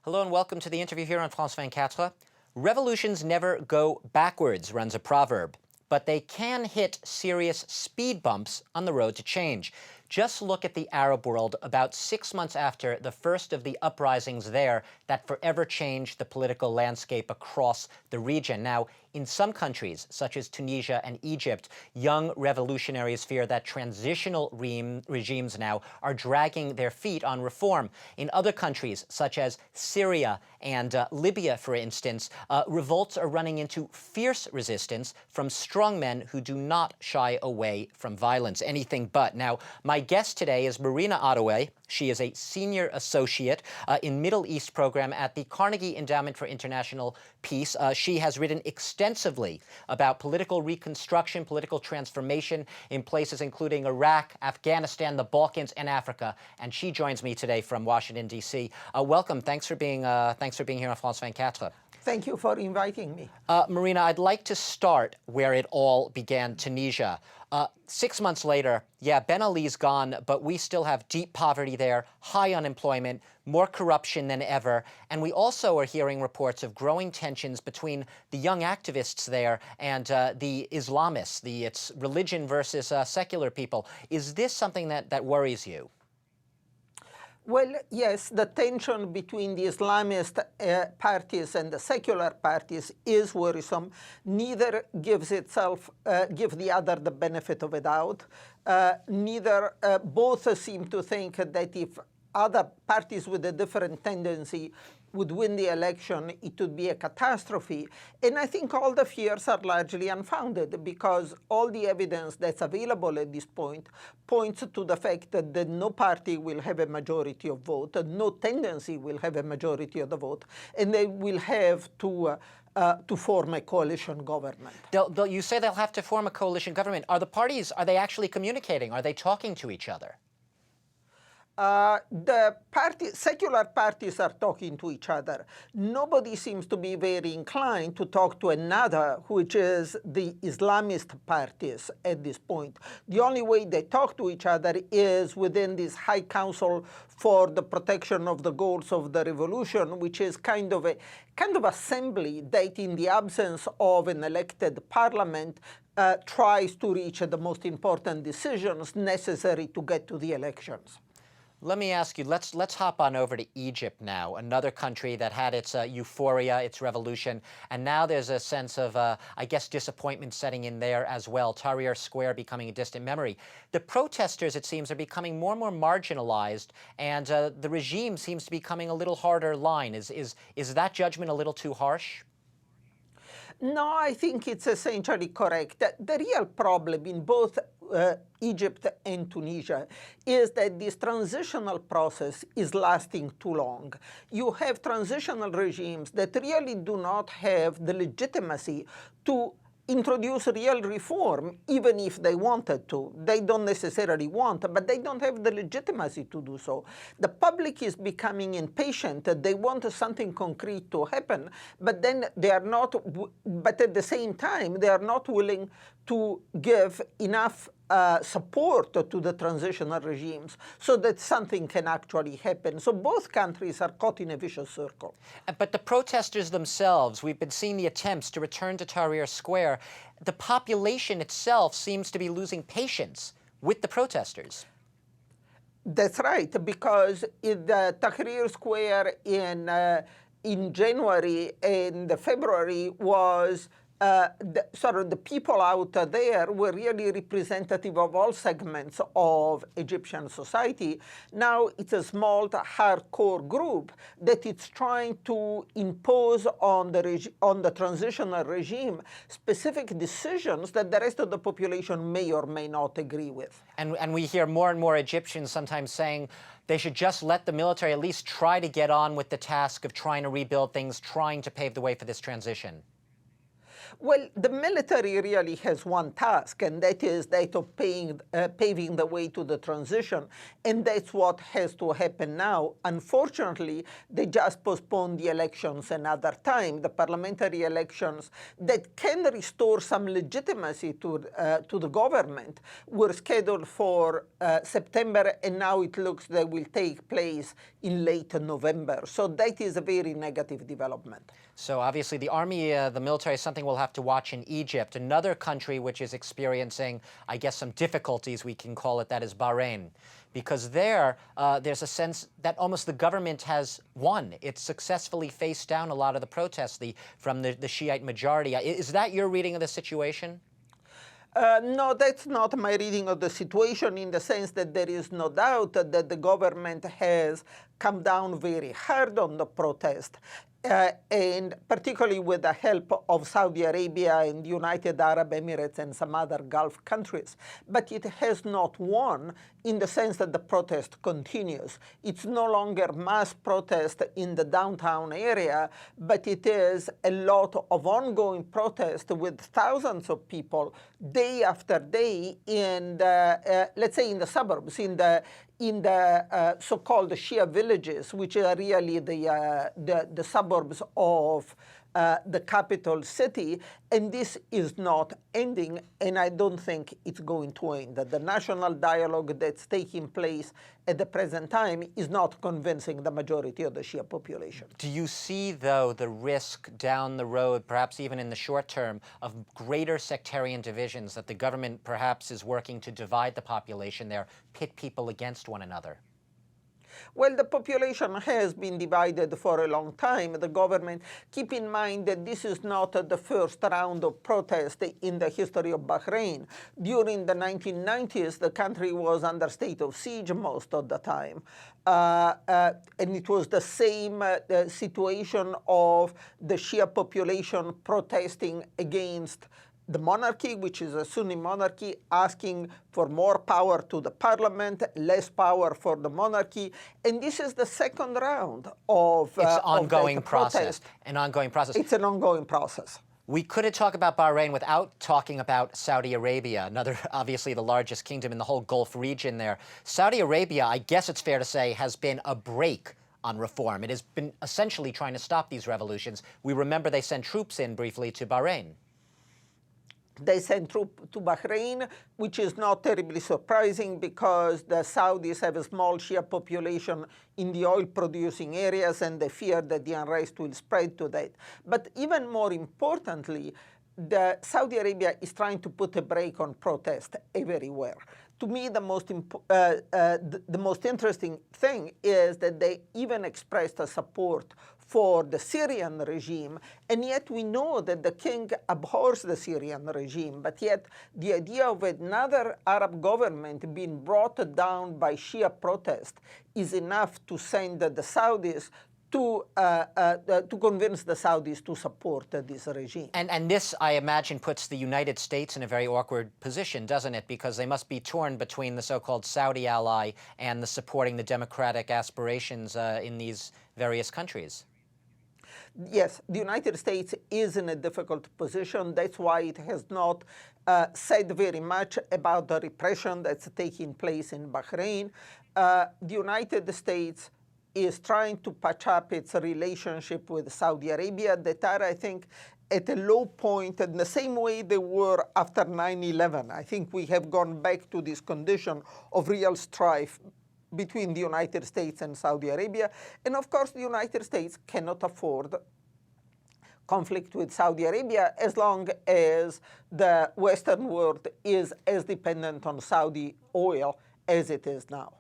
Hello and welcome to the interview here on France 24. Revolutions never go backwards, runs a proverb, but they can hit serious speed bumps on the road to change. Just look at the Arab world about 6 months after the first of the uprisings there that forever changed the political landscape across the region. Now, in some countries, such as Tunisia and Egypt, young revolutionaries fear that transitional regimes now are dragging their feet on reform. In other countries, such as Syria and Libya, for instance, revolts are running into fierce resistance from strongmen who do not shy away from violence, anything but. Now, my guest today is Marina Ottaway. She is a senior associate in Middle East program at the Carnegie Endowment for International Peace. She has written extensively about political reconstruction, political transformation in places including Iraq, Afghanistan, the Balkans, and Africa. And she joins me today from Washington, D.C. Welcome. Thanks for being here on France 24. Thank you for inviting me. Marina, I'd like to start where it all began, Tunisia. 6 months later, yeah, Ben Ali's gone, but we still have deep poverty there, high unemployment, more corruption than ever. And we also are hearing reports of growing tensions between the young activists there and the Islamists, it's religion versus secular people. Is this something that worries you? Well, yes, the tension between the Islamist parties and the secular parties is worrisome. Neither gives the other the benefit of a doubt. Both seem to think that if other parties with a different tendency would win the election, it would be a catastrophe. And I think all the fears are largely unfounded because all the evidence that's available at this point points to the fact that no party will have a majority of vote, no tendency will have a majority of the vote, and they will have to form a coalition government. You say they'll have to form a coalition government. Are they actually communicating? Are they talking to each other? Secular parties are talking to each other. Nobody seems to be very inclined to talk to another, which is the Islamist parties at this point. The only way they talk to each other is within this High Council for the Protection of the Goals of the Revolution, which is kind of assembly that, in the absence of an elected parliament, tries to reach the most important decisions necessary to get to the elections. Let me ask you, let's hop on over to Egypt now, another country that had its euphoria, its revolution, and now there's a sense of, I guess, disappointment setting in there as well, Tahrir Square becoming a distant memory. The protesters, it seems, are becoming more and more marginalized, and the regime seems to be becoming a little harder line. Is that judgment a little too harsh? No, I think it's essentially correct. The real problem in both Egypt and Tunisia is that this transitional process is lasting too long. You have transitional regimes that really do not have the legitimacy to introduce real reform, even if they wanted to. They don't necessarily want, but they don't have the legitimacy to do so. The public is becoming impatient. They want something concrete to happen, but then they are not, but at the same time, they are not willing to give enough support to the transitional regimes so that something can actually happen. So both countries are caught in a vicious circle. But the protesters themselves, we've been seeing the attempts to return to Tahrir Square. The population itself seems to be losing patience with the protesters. That's right, because in the Tahrir Square in January and February was the people out there were really representative of all segments of Egyptian society. Now it's a small, hardcore group that it's trying to impose on the transitional regime specific decisions that the rest of the population may or may not agree with. And we hear more and more Egyptians sometimes saying they should just let the military at least try to get on with the task of trying to rebuild things, trying to pave the way for this transition. Well, the military really has one task, and that is that of paving the way to the transition. And that's what has to happen now. Unfortunately, they just postponed the elections another time, the parliamentary elections that can restore some legitimacy to the government were scheduled for September, and now it looks they will take place in late November. So that is a very negative development. So obviously the army, the military is something we'll have to watch in Egypt. Another country which is experiencing, I guess, some difficulties, we can call it that, is Bahrain. Because there's a sense that almost the government has won. It's successfully faced down a lot of the protests from the Shiite majority. Is that your reading of the situation? No, that's not my reading of the situation, in the sense that there is no doubt that the government has come down very hard on the protest. And particularly with the help of Saudi Arabia and the United Arab Emirates and some other Gulf countries. But it has not won in the sense that the protest continues. It's no longer mass protest in the downtown area, but it is a lot of ongoing protest with thousands of people day after day in the, let's say in the suburbs, in the so-called Shia villages, which are really the suburbs of the capital city. And this is not ending, and I don't think it's going to end. The national dialogue that's taking place at the present time is not convincing the majority of the Shia population. Do you see, though, the risk down the road, perhaps even in the short term, of greater sectarian divisions, that the government perhaps is working to divide the population there, pit people against one another? Well, the population has been divided for a long time. The government, keep in mind that this is not the first round of protest in the history of Bahrain. During the 1990s, the country was under state of siege most of the time. And it was the same situation of the Shia population protesting against the monarchy, which is a Sunni monarchy, asking for more power to the parliament, less power for the monarchy. And this is the second round of It's an ongoing protest. An ongoing process. It's an ongoing process. We couldn't talk about Bahrain without talking about Saudi Arabia, another, obviously, the largest kingdom in the whole Gulf region there. Saudi Arabia, I guess it's fair to say, has been a brake on reform. It has been essentially trying to stop these revolutions. We remember they sent troops in briefly to Bahrain. They sent troops to Bahrain, which is not terribly surprising because the Saudis have a small Shia population in the oil-producing areas, and they fear that the unrest will spread to that. But even more importantly, Saudi Arabia is trying to put a brake on protest everywhere. To me, the most interesting thing is that they even expressed a support for the Syrian regime, and yet we know that the king abhors the Syrian regime, but yet the idea of another Arab government being brought down by Shia protest is enough to send the Saudis to convince the Saudis to support this regime. And this, I imagine, puts the United States in a very awkward position, doesn't it? Because they must be torn between the so-called Saudi ally and the supporting the democratic aspirations in these various countries. Yes, the United States is in a difficult position. That's why it has not said very much about the repression that's taking place in Bahrain. The United States is trying to patch up its relationship with Saudi Arabia that are, I think, at a low point in the same way they were after 9/11. I think we have gone back to this condition of real strife between the United States and Saudi Arabia. And of course, the United States cannot afford conflict with Saudi Arabia as long as the Western world is as dependent on Saudi oil as it is now.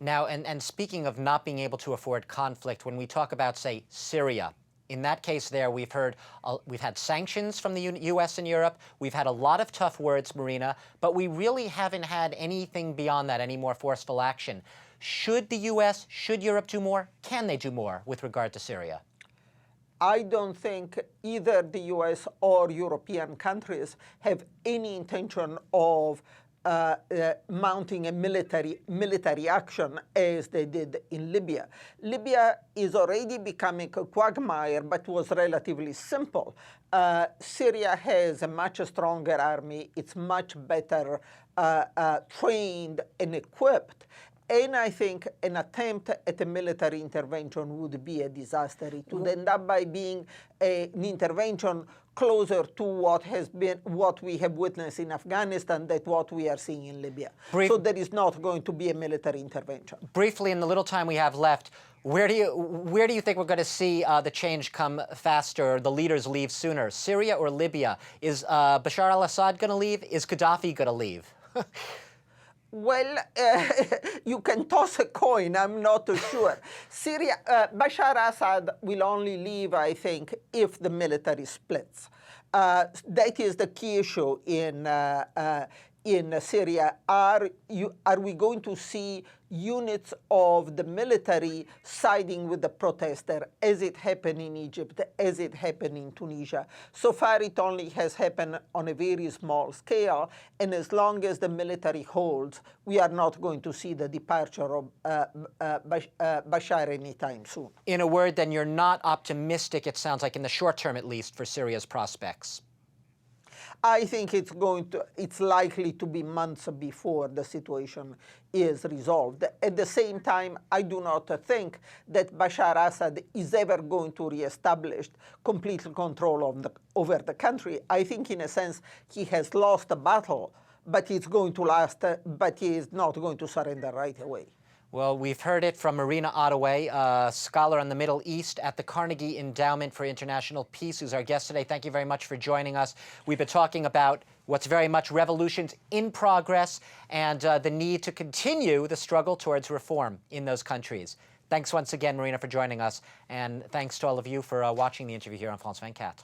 Now, and speaking of not being able to afford conflict, when we talk about, say, Syria, in that case there, we've had sanctions from the U.S. and Europe. We've had a lot of tough words, Marina, but we really haven't had anything beyond that, any more forceful action. Should the U.S., should Europe do more? Can they do more with regard to Syria? I don't think either the U.S. or European countries have any intention of mounting a military action as they did in Libya. Libya is already becoming a quagmire, but was relatively simple. Syria has a much stronger army. It's much better trained and equipped. And I think an attempt at a military intervention would be a disaster. It would end up by being an intervention closer to what we have witnessed in Afghanistan than what we are seeing in Libya. So there is not going to be a military intervention. Briefly, in the little time we have left, where do you think we're going to see the change come faster, the leaders leave sooner, Syria or Libya? Is Bashar al-Assad going to leave? Is Gaddafi going to leave? Well, you can toss a coin, I'm not too sure. Syria, Bashar al-Assad will only leave, I think, if the military splits. That is the key issue in Syria. Are we going to see units of the military siding with the protester, as it happened in Egypt, as it happened in Tunisia? So far, it only has happened on a very small scale, and as long as the military holds, we are not going to see the departure of Bashar anytime soon. In a word, then, you're not optimistic, it sounds like, in the short term at least, for Syria's prospects. I think it's likely to be months before the situation is resolved. At the same time, I do not think that Bashar al-Assad is ever going to reestablish complete control over the country. I think, in a sense, he has lost a battle, but it's going to last, but he is not going to surrender right away. Well, we've heard it from Marina Ottaway, a scholar on the Middle East at the Carnegie Endowment for International Peace, who's our guest today. Thank you very much for joining us. We've been talking about what's very much revolutions in progress and the need to continue the struggle towards reform in those countries. Thanks once again, Marina, for joining us, and thanks to all of you for watching the interview here on France 24.